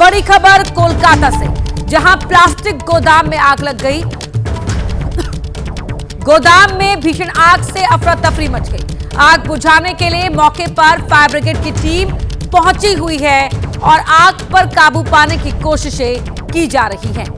बड़ी खबर कोलकाता से, जहां प्लास्टिक गोदाम में आग लग गई। गोदाम में भीषण आग से अफरा तफरी मच गई। आग बुझाने के लिए मौके पर फायर ब्रिगेड की टीम पहुंची हुई है और आग पर काबू पाने की कोशिशें की जा रही हैं।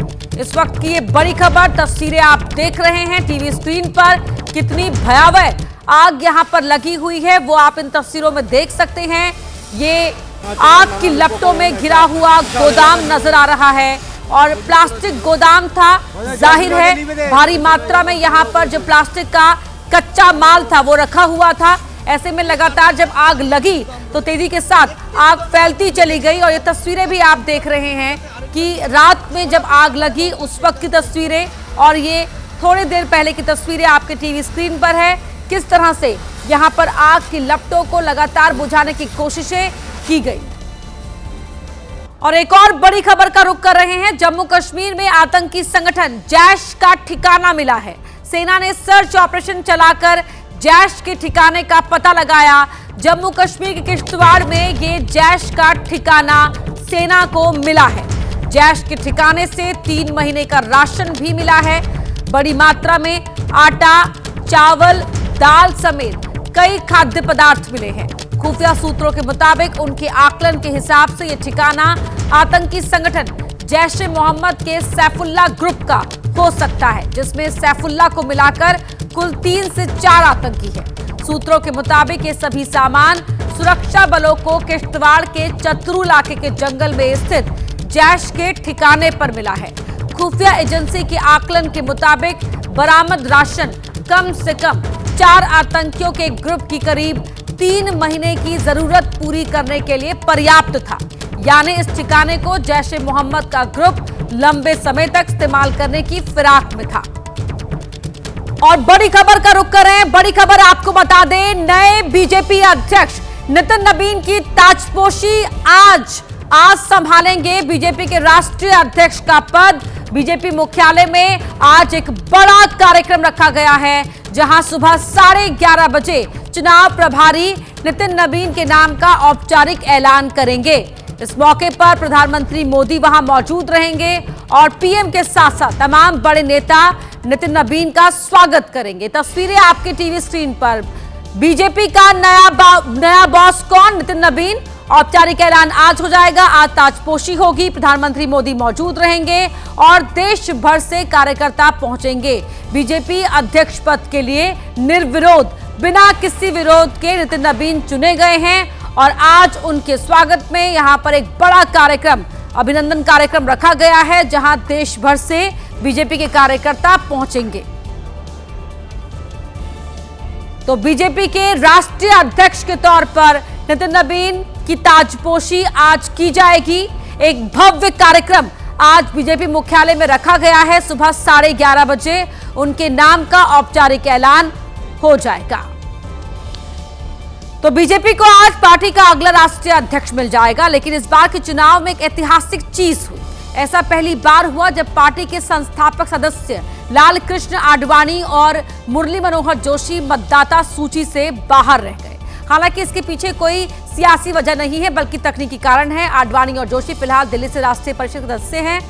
इस वक्त की ये बड़ी खबर, तस्वीरें आप देख रहे हैं टीवी स्क्रीन पर। कितनी भयावह आग यहां पर लगी हुई है वो आप इन तस्वीरों में देख सकते हैं। ये आग की लपटों में घिरा हुआ गोदाम नजर आ रहा है और प्लास्टिक गोदाम था। जाहिर है भारी मात्रा में यहां पर जो प्लास्टिक का कच्चा माल था वो रखा हुआ था। ऐसे में लगातार जब आग लगी तो तेजी के साथ आग फैलती चली गई। और ये तस्वीरें भी आप देख रहे हैं कि रात में जब आग लगी उस वक्त की तस्वीरें और ये थोड़ी देर पहले की तस्वीरें आपके टीवी स्क्रीन पर है। किस तरह से यहां पर आग की लपटों को लगातार बुझाने की कोशिशें की गई। और एक और बड़ी खबर का रुख कर रहे हैं। जम्मू कश्मीर में आतंकी संगठन जैश का ठिकाना मिला है। सेना ने सर्च ऑपरेशन चलाकर जैश के ठिकाने का पता लगाया। जम्मू कश्मीर के किश्तवाड़ में ये जैश का ठिकाना सेना को मिला है। जैश के ठिकाने से 3 महीने का राशन भी मिला है। बड़ी मात्रा में आटा, चावल, दाल समेत कई खाद्य पदार्थ मिले हैं। खुफिया सूत्रों के मुताबिक उनके आकलन के हिसाब से यह ठिकाना आतंकी संगठन जैश-ए मोहम्मद के सैफुल्लाह ग्रुप का हो सकता है, जिसमें सैफुल्लाह को मिलाकर कुल 3 से 4 आतंकी हैं। सूत्रों के मुताबिक ये सभी सामान सुरक्षा बलों को किश्तवाड़ के चतरू इलाके के जंगल में स्थित जैश के ठिकाने पर मिला है। खुफिया एजेंसी के आकलन के मुताबिक बरामद राशन कम से कम 4 आतंकियों के ग्रुप की करीब 3 महीने की जरूरत पूरी करने के लिए पर्याप्त था। यानी इस ठिकाने को जैश-ए मोहम्मद का ग्रुप लंबे समय तक इस्तेमाल करने की फिराक में था। और बड़ी खबर का रुख कर रहे हैं। बड़ी खबर आपको बता दें, नए बीजेपी अध्यक्ष नितिन नबीन की ताजपोशी आज संभालेंगे बीजेपी के राष्ट्रीय अध्यक्ष का पद। बीजेपी मुख्यालय में आज एक बड़ा कार्यक्रम रखा गया है, जहां सुबह 11:30 बजे चुनाव प्रभारी नितिन नबीन के नाम का औपचारिक ऐलान करेंगे। इस मौके पर प्रधानमंत्री मोदी वहां मौजूद रहेंगे और पीएम के साथ साथ तमाम बड़े नेता नितिन नबीन का स्वागत करेंगे। तस्वीरें आपके टीवी स्क्रीन पर। बीजेपी का नया बॉस कौन? नितिन नबीन। औपचारिक ऐलान आज हो जाएगा। आज ताजपोशी होगी, प्रधानमंत्री मोदी मौजूद रहेंगे और देश भर से कार्यकर्ता पहुंचेंगे। बीजेपी अध्यक्ष पद के लिए निर्विरोध, बिना किसी विरोध के नितिन नबीन चुने गए हैं और आज उनके स्वागत में यहां पर एक बड़ा कार्यक्रम, अभिनंदन कार्यक्रम रखा गया है, जहां देश भर से बीजेपी के कार्यकर्ता पहुंचेंगे। तो बीजेपी के राष्ट्रीय अध्यक्ष के तौर पर नितिन नबीन की ताजपोशी आज की जाएगी। एक भव्य कार्यक्रम आज बीजेपी मुख्यालय में रखा गया है। सुबह 11:30 बजे उनके नाम का औपचारिक ऐलान हो जाएगा। तो बीजेपी को आज पार्टी का अगला राष्ट्रीय अध्यक्ष मिल जाएगा। लेकिन इस बार के चुनाव में एक ऐतिहासिक चीज हुई। ऐसा पहली बार हुआ जब पार्टी के संस्थापक सदस्य लाल कृष्ण आडवाणी और मुरली मनोहर जोशी मतदाता सूची से बाहर रह गए। हालांकि इसके पीछे कोई सियासी वजह नहीं है, बल्कि तकनीकी कारण है। आडवाणी और जोशी फिलहाल दिल्ली से राष्ट्रीय परिषद सदस्य हैं,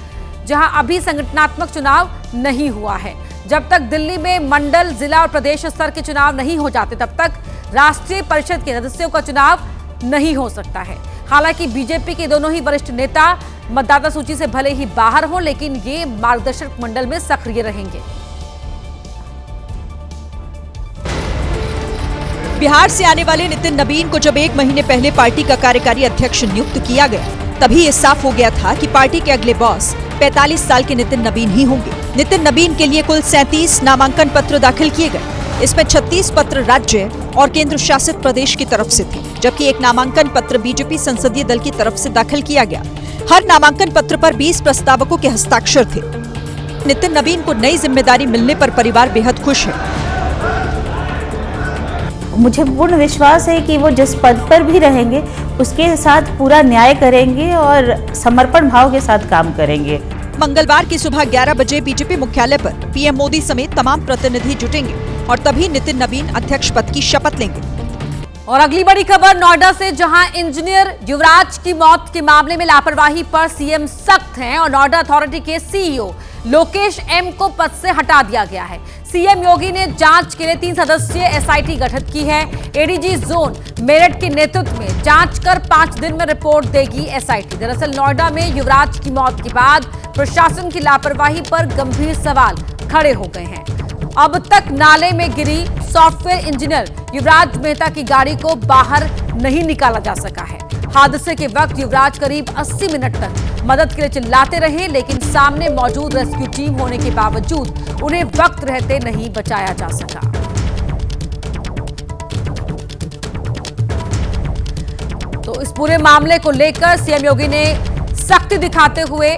जहां अभी संगठनात्मक चुनाव नहीं हुआ है। जब तक दिल्ली में मंडल, जिला और प्रदेश स्तर के चुनाव नहीं हो जाते, तब तक राष्ट्रीय परिषद के सदस्यों का चुनाव नहीं हो सकता है। हालांकि बीजेपी के दोनों ही वरिष्ठ नेता मतदाता सूची से भले ही बाहर हों, लेकिन ये मार्गदर्शक मंडल में सक्रिय रहेंगे। बिहार से आने वाले नितिन नबीन को जब 1 महीने पहले पार्टी का कार्यकारी अध्यक्ष नियुक्त किया गया, तभी ये साफ हो गया था कि पार्टी के अगले बॉस 45 साल के नितिन नबीन ही होंगे। नितिन नबीन के लिए कुल 37 नामांकन पत्र दाखिल किए गए। इसमें 36 पत्र राज्य और केंद्र शासित प्रदेश की तरफ से थे, जबकि एक नामांकन पत्र बीजेपी संसदीय दल की तरफ से दाखिल किया गया। हर नामांकन पत्र पर 20 प्रस्तावकों के हस्ताक्षर थे। नितिन नबीन को नई जिम्मेदारी मिलने पर परिवार बेहद खुश है। मुझे पूर्ण विश्वास है कि वो जिस पद पर भी रहेंगे उसके साथ पूरा न्याय करेंगे और समर्पण भाव के साथ काम करेंगे। मंगलवार की सुबह 11 बजे बीजेपी मुख्यालय पर पीएम मोदी समेत तमाम प्रतिनिधि जुटेंगे और तभी नितिन नबीन अध्यक्ष पद की शपथ लेंगे। और अगली बड़ी खबर नोएडा से, जहां इंजीनियर युवराज की मौत के मामले में लापरवाही पर सीएम सख्त हैं और नोएडा अथॉरिटी के सीईओ लोकेश एम को पद से हटा दिया गया है। सीएम योगी ने जांच के लिए 3 सदस्यीय एसआईटी गठित की है। एडीजी जोन मेरठ के नेतृत्व में जांच कर 5 दिन में रिपोर्ट देगी एसआईटी। दरअसल नोएडा में युवराज की मौत के बाद प्रशासन की लापरवाही पर गंभीर सवाल खड़े हो गए हैं। अब तक नाले में गिरी सॉफ्टवेयर इंजीनियर युवराज मेहता की गाड़ी को बाहर नहीं निकाला जा सका है। हादसे के वक्त युवराज करीब 80 मिनट तक मदद के लिए चिल्लाते रहे, लेकिन सामने मौजूद रेस्क्यू टीम होने के बावजूद उन्हें वक्त रहते नहीं बचाया जा सका। तो इस पूरे मामले को लेकर सीएम योगी ने सख्ती दिखाते हुए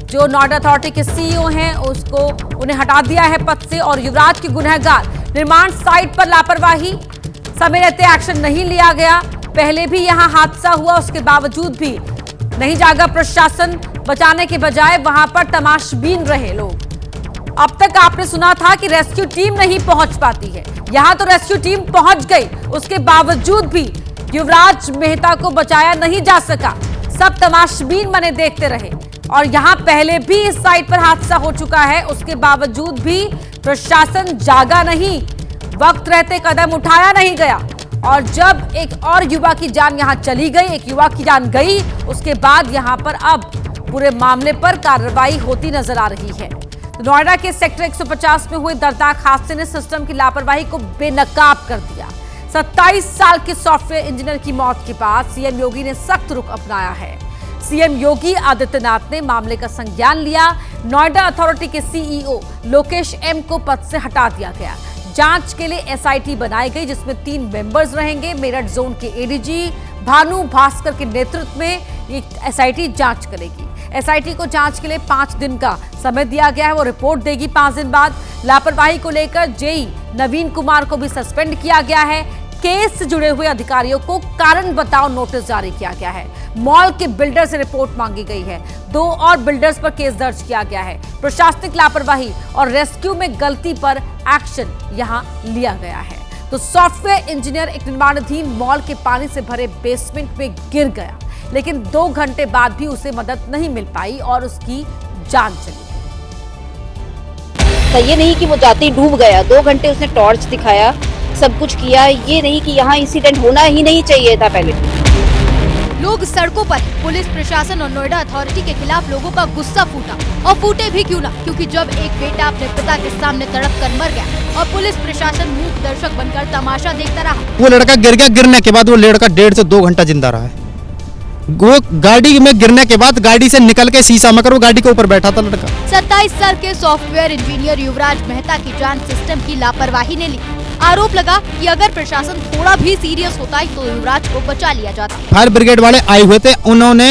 जो नोएडा अथॉरिटी के सीईओ हैं उन्हें हटा दिया है पद से। और युवराज की गुनहगार निर्माण साइट पर लापरवाही, समय रहते एक्शन नहीं लिया गया। पहले भी यहां हादसा हुआ, उसके बावजूद भी नहीं जागा प्रशासन। बचाने के बजाय वहां पर तमाशबीन रहे लोग। अब तक आपने सुना था कि रेस्क्यू टीम नहीं पहुंच पाती है, यहां तो रेस्क्यू टीम पहुंच गई, उसके बावजूद भी युवराज मेहता को बचाया नहीं जा सका। सब तमाशबीन बने देखते रहे। और यहां पहले भी इस साइट पर हादसा हो चुका है, उसके बावजूद भी प्रशासन जागा नहीं, वक्त रहते कदम उठाया नहीं गया। और जब एक और युवा की जान यहां चली गई, एक युवा की जान गई, उसके बाद यहां पर अब पूरे मामले पर कार्रवाई होती नजर आ रही है। तो नोएडा के सेक्टर 150 में हुए दर्दनाक हादसे ने सिस्टम की लापरवाही को बेनकाब कर दिया। 27 साल के सॉफ्टवेयर इंजीनियर की मौत के बाद सीएम योगी ने सख्त रुख अपनाया है। सीएम योगी आदित्यनाथ ने मामले का संज्ञान लिया। नोएडा अथॉरिटी के सीईओ लोकेश एम को पद से हटा दिया गया। जांच के लिए एसआईटी बनाई गई, जिसमें 3 मेंबर्स रहेंगे। मेरठ जोन के एडीजी भानु भास्कर के नेतृत्व में ये एसआईटी जांच करेगी। एसआईटी को जांच के लिए 5 दिन का समय दिया गया है, वो रिपोर्ट देगी 5 दिन बाद। लापरवाही को लेकर जेई नवीन कुमार को भी सस्पेंड किया गया है। केस से जुड़े हुए अधिकारियों को कारण बताओ नोटिस जारी किया गया है। मॉल के बिल्डर से रिपोर्ट मांगी गई है। 2 और बिल्डर्स पर केस दर्ज किया गया है। प्रशासनिक लापरवाही और रेस्क्यू में गलती पर एक्शन यहां लिया गया है। तो सॉफ्टवेयर इंजीनियर एक निर्माणाधीन मॉल के पानी से भरे बेसमेंट में गिर गया, लेकिन 2 घंटे बाद भी उसे मदद नहीं मिल पाई और उसकी जान चली। ये नहीं कि वो जाते ही डूब गया, 2 घंटे उसने टॉर्च दिखाया, सब कुछ किया। ये नहीं कि यहाँ इंसिडेंट होना ही नहीं चाहिए था पहले। लोग सड़कों पर पुलिस प्रशासन और नोएडा अथॉरिटी के खिलाफ लोगों का गुस्सा फूटा, और फूटे भी क्यों ना, क्योंकि जब एक बेटा अपने पिता के सामने तड़प कर मर गया और पुलिस प्रशासन मूक दर्शक बनकर तमाशा देखता रहा। वो लड़का गिर गया, गिरने के बाद वो लड़का 1.5 से 2 घंटा जिंदा रहा है। वो गाड़ी में गिरने के बाद गाड़ी से निकल के शीशा मकर वो गाड़ी के ऊपर बैठा था लड़का। 27 साल के सॉफ्टवेयर इंजीनियर युवराज मेहता की जान सिस्टम की लापरवाही ने ली। आरोप लगा कि अगर प्रशासन थोड़ा भी सीरियस होता तो युवराज को बचा लिया जाता। फायर ब्रिगेड वाले आए हुए थे, उन्होंने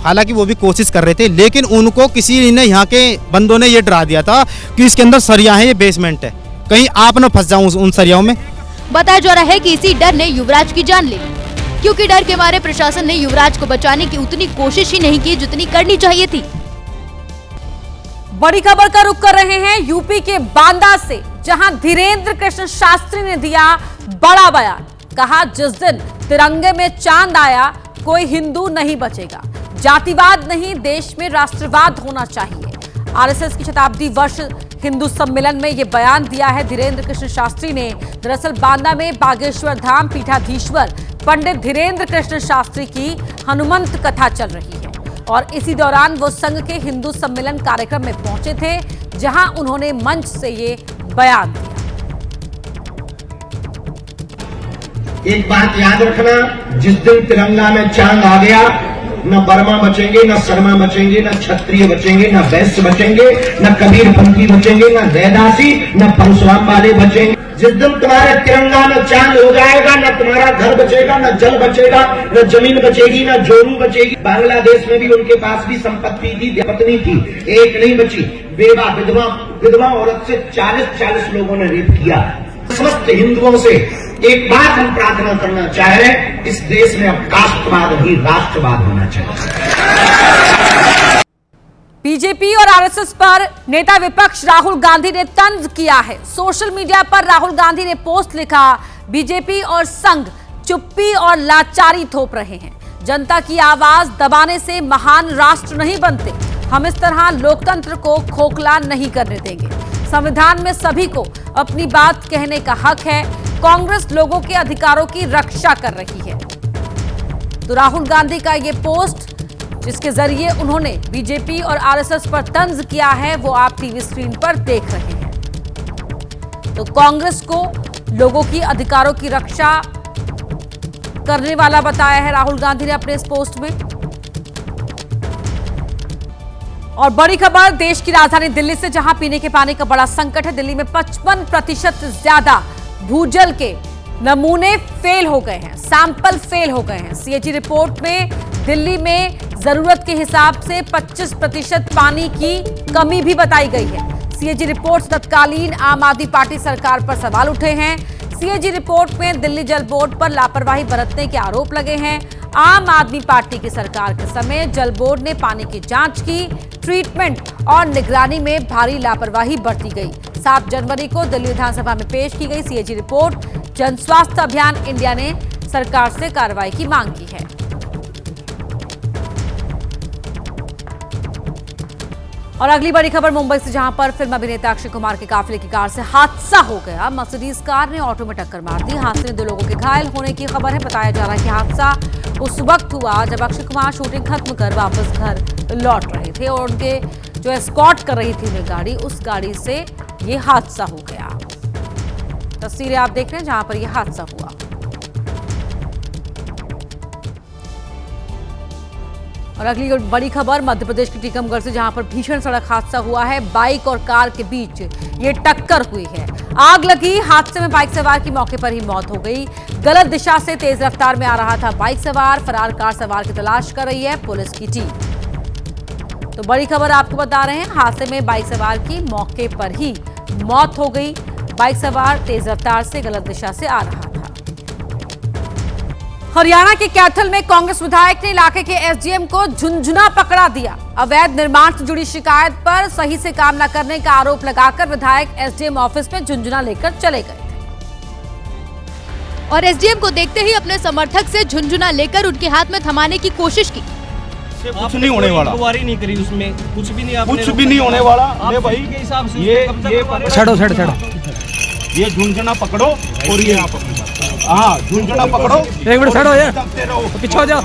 हालांकि वो भी कोशिश कर रहे थे, लेकिन उनको किसी ने यहाँ के बंदों ने ये डरा दिया था कि इसके अंदर सरिया है, ये बेसमेंट है, कहीं आप न फंस जाऊं उन सरियाओं में। बताया जा रहा है कि इसी डर ने युवराज की जान ले ली, क्योंकि डर के मारे प्रशासन ने युवराज को बचाने की उतनी कोशिश ही नहीं की जितनी करनी चाहिए थी। बड़ी खबर का रुख कर रहे हैं यूपी के बांदा से, जहां धीरेन्द्र कृष्ण शास्त्री ने दिया बड़ा बयान। कहा, जिस दिन तिरंगे में चांद आया कोई हिंदू नहीं बचेगा। जातिवाद नहीं, देश में राष्ट्रवाद होना चाहिए। आरएसएस की शताब्दी वर्ष हिंदू सम्मेलन में यह बयान दिया है धीरेन्द्र कृष्ण शास्त्री ने। दरअसल बांदा में बागेश्वर धाम पीठाधीश्वर पंडित धीरेन्द्र कृष्ण शास्त्री की हनुमंत कथा चल रही है, और इसी दौरान वो संघ के हिंदू सम्मेलन कार्यक्रम में पहुंचे थे, जहां उन्होंने मंच से ये बयान दिया। एक बात याद रखना, जिस दिन तिरंगा में चांद आ गया, न बर्मा बचेंगे, न शर्मा बचेंगे, न क्षत्रिय बचेंगे, न वैश्य बचेंगे, न कबीरपंथी बचेंगे, न रैदासी, न परशुराम वाले बचेंगे। जिस दिन तुम्हारे तिरंगा में चांद हो जाएगा, न तुम्हारा घर बचेगा, न जल बचेगा, न जमीन बचेगी, न जोरू बचेगी। बांग्लादेश में भी उनके पास भी संपत्ति थी, पत्नी थी, एक नहीं बची। बेवा विधवा औरत से 40 लोगों ने रेप किया। समस्त हिंदुओं से एक बात हम प्रार्थना करना चाह रहे हैं, इस देश में अब कास्टवाद ही राष्ट्रवाद होना चाहिए। बीजेपी और आरएसएस पर नेता विपक्ष राहुल गांधी ने तंज किया है। सोशल मीडिया पर राहुल गांधी ने पोस्ट लिखा, बीजेपी और संघ चुप्पी और लाचारी थोप रहे हैं। जनता की आवाज दबाने से महान राष्ट्र नहीं बनते। हम इस तरह लोकतंत्र को खोखला नहीं करने देंगे। संविधान में सभी को अपनी बात कहने का हक है। कांग्रेस लोगों के अधिकारों की रक्षा कर रही है। तो राहुल गांधी का ये पोस्ट, जिसके जरिए उन्होंने बीजेपी और आरएसएस पर तंज किया है, वो आप टीवी स्क्रीन पर देख रहे हैं। तो कांग्रेस को लोगों की अधिकारों की रक्षा करने वाला बताया है राहुल गांधी ने अपने इस पोस्ट में। और बड़ी खबर देश की राजधानी दिल्ली से, जहां पीने के पानी का बड़ा संकट है। दिल्ली में 55% ज्यादा भूजल के नमूने फेल हो गए हैं, सैंपल फेल हो गए हैं। सीएजी रिपोर्ट में दिल्ली में जरूरत के हिसाब से 25% पानी की कमी भी बताई गई है। सीएजी रिपोर्ट तत्कालीन आम आदमी पार्टी सरकार पर सवाल उठे हैं। सीएजी रिपोर्ट में दिल्ली जल बोर्ड पर लापरवाही बरतने के आरोप लगे हैं। आम आदमी पार्टी की सरकार के समय जल बोर्ड ने पानी की जांच की, ट्रीटमेंट और निगरानी में भारी लापरवाही बरती गई। 7 जनवरी को दिल्ली विधानसभा में पेश की गई सीएजी रिपोर्ट। जन स्वास्थ्य अभियान इंडिया ने सरकार से कार्रवाई की मांग की है। और अगली बड़ी खबर मुंबई से, जहां पर फिल्म अभिनेता अक्षय कुमार के काफिले की कार से हादसा हो गया। मर्सिडीज कार ने ऑटो में टक्कर मार दी। हादसे में 2 लोगों के घायल होने की खबर है। बताया जा रहा है कि हादसा उस वक्त हुआ जब अक्षय कुमार शूटिंग खत्म कर वापस घर लौट रहे थे और उनके जो एस्कॉर्ट कर रही थी उन्हें गाड़ी, उस गाड़ी से ये हादसा हो गया। तस्वीरें आप देख रहे हैं जहां पर यह हादसा हुआ। और अगली बड़ी खबर मध्य प्रदेश के टीकमगढ़ से, जहां पर भीषण सड़क हादसा हुआ है। बाइक और कार के बीच ये टक्कर हुई है। आग लगी। हादसे में बाइक सवार की मौके पर ही मौत हो गई। गलत दिशा से तेज रफ्तार में आ रहा था बाइक सवार। फरार कार सवार की तलाश कर रही है पुलिस की टीम। तो बड़ी खबर आपको बता रहे हैं, हादसे में बाइक सवार की मौके पर ही मौत हो गई। बाइक सवार तेज रफ्तार से गलत दिशा से आ रहा था। हरियाणा के कैथल में कांग्रेस विधायक ने इलाके के एसडीएम को झुंझुना पकड़ा दिया। अवैध निर्माण से जुड़ी शिकायत पर सही से काम न करने का आरोप लगाकर विधायक एसडीएम ऑफिस में झुंझुना लेकर चले गए थे। और एसडीएम को देखते ही अपने समर्थक से झुंझुना लेकर उनके हाथ में थमाने की कोशिश की। कुछ नहीं होने वाला, इंक्वायरी नहीं करी उसमें, कुछ भी नहीं, कुछ भी नहीं होने वाला। आप भाई के हिसाब से ये छड़ो ये झुंझुना पकड़ो और ये हाँ झुंझुना पकड़ो। एक मिनट छड़ो यार, पीछे हो जाओ।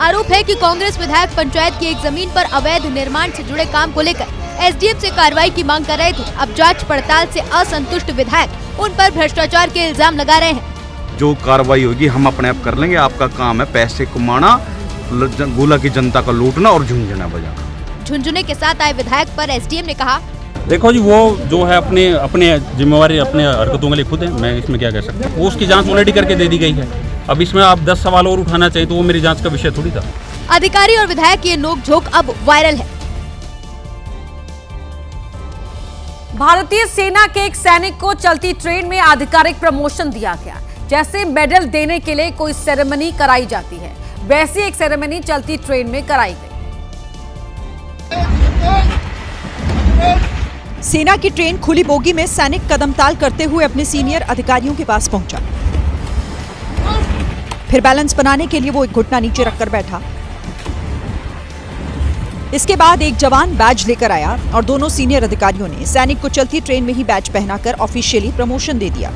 आरोप है कि कांग्रेस विधायक पंचायत की एक जमीन पर अवैध निर्माण से जुड़े काम को लेकर एसडीएम से कार्रवाई की मांग कर रहे थे। अब जांच पड़ताल से असंतुष्ट विधायक उन पर भ्रष्टाचार के इल्जाम लगा रहे हैं। जो कार्रवाई होगी हम अपने आप कर लेंगे। आपका काम है पैसे कमाना, गोला की जनता का लूटना और झुंझुना बजाना। झुंझुने के साथ आए विधायक पर एसडीएम ने कहा, देखो जी, वो जो है अपने जिम्मेवारी अपने हरकतों के लिए खुद है, मैं इसमें क्या कह सकता हूँ। वो उसकी जांच ऑलरेडी करके दे दी गई है। अब इसमें आप 10 सवाल और उठाना चाहिए तो वो मेरी जांच का विषय थोड़ी था। अधिकारी और विधायक की नोकझोंक अब वायरल है। भारतीय सेना के एक सैनिक को चलती ट्रेन में आधिकारिक प्रमोशन दिया गया। जैसे मेडल देने के लिए कोई सेरेमनी कराई जाती है, वैसी एक सेरेमनी चलती ट्रेन में कराई गई। सेना की ट्रेन खुली बोगी में सैनिक कदमताल करते हुए अपने सीनियर अधिकारियों के पास पहुंचा। फिर बैलेंस बनाने के लिए वो एक घुटना नीचे रखकर बैठा। इसके बाद एक जवान बैज लेकर आया और दोनों सीनियर अधिकारियों ने सैनिक को चलती ट्रेन में ही बैज पहनाकर ऑफिशियली प्रमोशन दे दिया।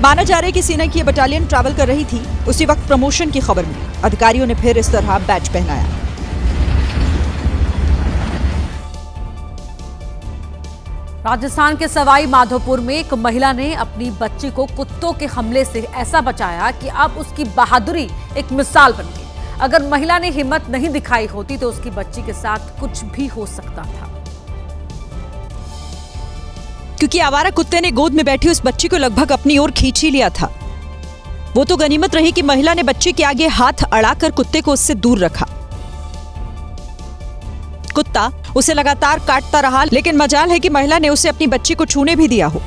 माना जा रहा है कि सेना की यह बटालियन ट्रैवल कर रही थी, उसी वक्त प्रमोशन की खबर मिली। अधिकारियों ने फिर इस तरह बैज पहनाया। राजस्थान के सवाई माधोपुर में एक महिला ने अपनी बच्ची को कुत्तों के हमले से ऐसा बचाया कि अब उसकी बहादुरी एक मिसाल बन गई। अगर महिला ने हिम्मत नहीं दिखाई होती तो उसकी बच्ची के साथ कुछ भी हो सकता था। क्योंकि आवारा कुत्ते ने गोद में बैठी उस बच्ची को लगभग अपनी ओर खींच ही लिया था। वो तो गनीमत रही कि महिला ने बच्ची के आगे हाथ अड़ाकर कुत्ते को उससे दूर रखा। कुत्ता उसे लगातार काटता रहा, लेकिन मजाल है कि महिला ने उसे अपनी बच्ची को छूने भी दिया हो।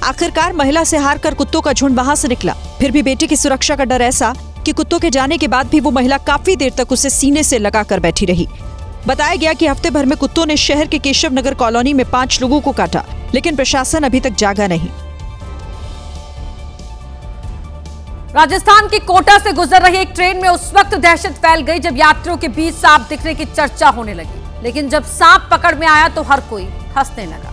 आखिरकार महिला से हारकर कुत्तों का झुंड वहां से निकला। फिर भी बेटी की सुरक्षा का डर ऐसा कि कुत्तों के जाने के बाद भी वो महिला काफी देर तक उसे सीने से लगाकर बैठी रही। बताया गया कि हफ्ते भर में कुत्तों ने शहर के केशव नगर कॉलोनी में 5 लोगों को काटा, लेकिन प्रशासन अभी तक जागा नहीं। राजस्थान के कोटा से गुजर रही एक ट्रेन में उस वक्त दहशत फैल गई जब यात्रियों के बीच सांप दिखने की चर्चा होने लगी, लेकिन जब सांप पकड़ में आया तो हर कोई हंसने लगा।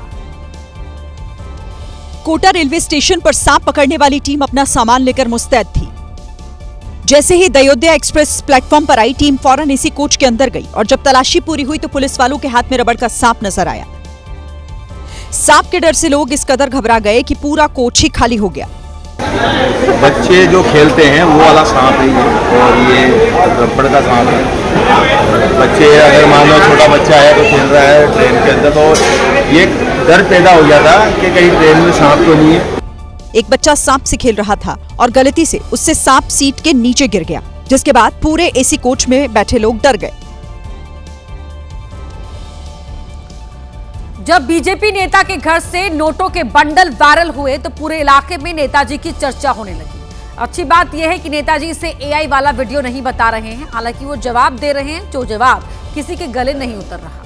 कोटा रेलवे स्टेशन पर सांप पकड़ने वाली टीम अपना सामान लेकर मुस्तैद थी। जैसे ही दयोदया एक्सप्रेस प्लेटफॉर्म पर आई, टीम फौरन इसी कोच के अंदर गई और जब तलाशी पूरी हुई तो पुलिस वालों के हाथ में रबड़ का सांप नजर आया। सांप के डर से लोग इस कदर घबरा गए कि पूरा कोच ही खाली हो गया। बच्चे जो खेलते हैं वो वाला सांप नहीं है और ये रबड़ का सांप है। बच्चे अगर मान लो छोटा बच्चा है तो खेल रहा है ट्रेन के अंदर, तो ये डर पैदा हो गया था कि कहीं ट्रेन में सांप तो नहीं है। एक बच्चा सांप से खेल रहा था और गलती से उससे सांप सीट के नीचे गिर गया, जिसके बाद पूरे एसी कोच में बैठे लोग डर गए। जब बीजेपी नेता के घर से नोटों के बंडल वायरल हुए तो पूरे इलाके में नेताजी की चर्चा होने लगी। अच्छी बात यह है कि नेताजी इसे एआई वाला वीडियो नहीं बता रहे हैं, हालांकि वो जवाब दे रहे हैं जो जवाब किसी के गले नहीं उतर रहा।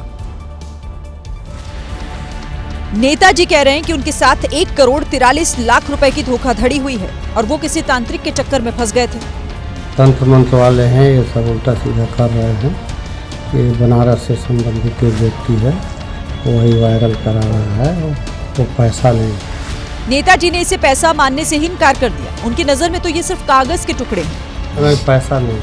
नेताजी कह रहे हैं कि उनके साथ 1,43 लाख रुपए की धोखाधड़ी हुई है और वो किसी तांत्रिक के चक्कर में फंस गए थे। तंत्र मंत्र वाले हैं, ये सब उल्टा सीधा कर रहे हैं। ये बनारस से संबंधित एक व्यक्ति है, वही वायरल करा रहा है, वो पैसा नहीं। नेताजी ने इसे पैसा मानने से ही इनकार कर दिया। उनकी नजर में तो ये सिर्फ कागज के टुकड़े हैं। नहीं, पैसा नहीं,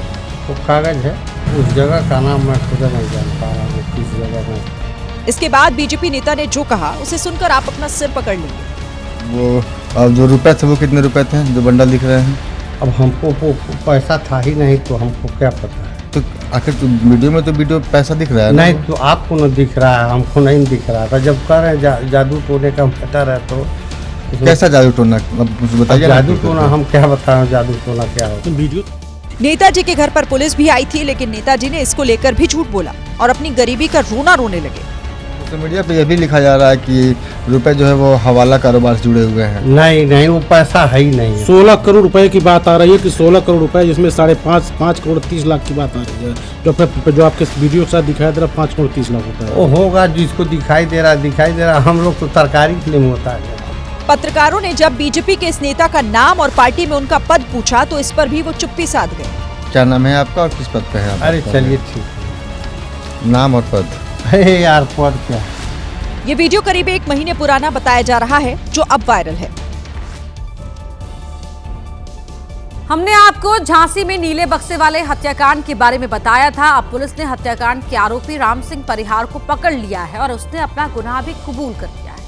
वो कागज है। उस जगह का नाम मैं खुद नहीं जान पा रहा हूँ किस जगह में। इसके बाद बीजेपी नेता ने जो कहा उसे सुनकर आप अपना सिर पकड़ लेंगे। वो अब जो रुपए थे वो कितने रुपए थे जो बंडल दिख रहे हैं? अब हमको वो पैसा था ही नहीं तो हमको क्या पता है। तो आखिर तो वीडियो में पैसा दिख रहा है नहीं तो आपको न दिख रहा है, हमको नहीं दिख रहा था। जब कह रहे हैं जादू टोने का मैटर है तो कैसा जादू टोना बताइए। जादू टोना हम क्या बताएं, जादू टोना क्या होता वीडियो। नेताजी के घर पर पुलिस भी आई थी, लेकिन नेताजी ने इसको लेकर भी झूठ बोला और अपनी गरीबी का रोना रोने लगे। सोशल मीडिया पे यह भी लिखा जा रहा है कि रुपए जो है वो हवाला कारोबार से जुड़े हुए हैं। नहीं, वो पैसा है ही नहीं। 16 करोड़ रुपए की बात आ रही है कि 16 करोड़ रुपए, जिसमें 5.5 करोड़ 30 लाख की बात आ रही है। जो आपके वीडियो के साथ दिखाया दे रहा 5 करोड़ 30 लाख रुपए वो होगा जिसको दिखाई दे रहा। हम लोग तो तरकारी के लिए होता है। पत्रकारों ने जब बीजेपी के इस नेता का नाम और पार्टी में उनका पद पूछा तो इस पर भी वो चुप्पी साध गए। क्या नाम है आपका और किस पद पे है आप? अरे चलिए ठीक, नाम और पद। यार पद क्या है? ये वीडियो करीब 1 महीने पुराना बताया जा रहा है, जो अब वायरल है। हमने आपको झांसी में नीले बक्से वाले हत्याकांड के बारे में बताया था। अब पुलिस ने हत्याकांड के आरोपी राम सिंह परिहार को पकड़ लिया है और उसने अपना गुनाह भी कबूल कर लिया है।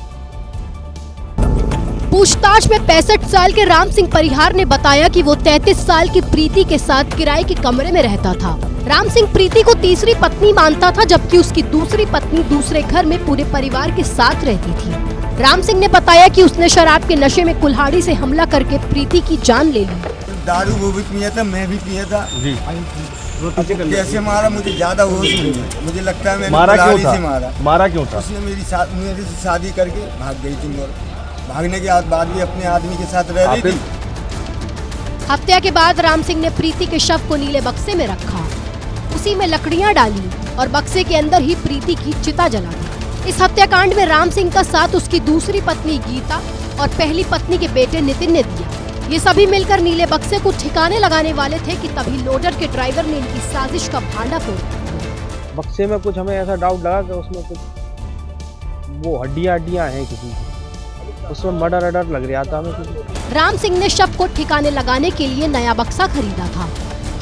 पूछताछ में 65 साल के राम सिंह परिहार ने बताया कि वो 33 साल की प्रीति के साथ किराए के कमरे में रहता था। राम सिंह प्रीति को तीसरी पत्नी मानता था, जबकि उसकी दूसरी पत्नी दूसरे घर में पूरे परिवार के साथ रहती थी। राम सिंह ने बताया कि उसने शराब के नशे में कुल्हाड़ी से हमला करके प्रीति की जान ले ली। दारू वो भी पिया था, मैं भी पिया था जी। कैसे मारा मुझे ज्यादा होश नहीं है। मुझे लगता है मैंने कुल्हाड़ी से मारा क्यों था? उसने मेरे से शादी करके भाग गई थी और भागने के बाद भी अपने आदमी के साथ रह रही थी। हत्या के बाद राम सिंह ने प्रीति के शव को नीले बक्से में रखा, उसी में लकड़ियां डाली और बक्से के अंदर ही प्रीति की चिता जला दी। इस हत्याकांड में राम सिंह का साथ उसकी दूसरी पत्नी गीता और पहली पत्नी के बेटे नितिन ने दिया। ये सभी मिलकर नीले बक्से को ठिकाने लगाने वाले थे कि तभी लोडर के ड्राइवर ने इनकी साजिश का भांडा फोड़ा। बक्से में कुछ हमें ऐसा डाउट लगा कि उसमें कुछ वो हड्डियां हैं किसी की, उसमें मर्डर लग रहा था हमें। राम सिंह ने शव को ठिकाने लगाने के लिए नया बक्सा खरीदा था।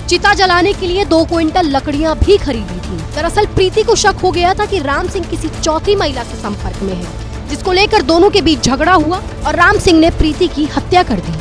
चिता जलाने के लिए 2 क्विंटल लकड़ियां भी खरीदी थी। दरअसल प्रीति को शक हो गया था कि राम सिंह किसी चौथी महिला से संपर्क में है, जिसको लेकर दोनों के बीच झगड़ा हुआ और राम सिंह ने प्रीति की हत्या कर दी।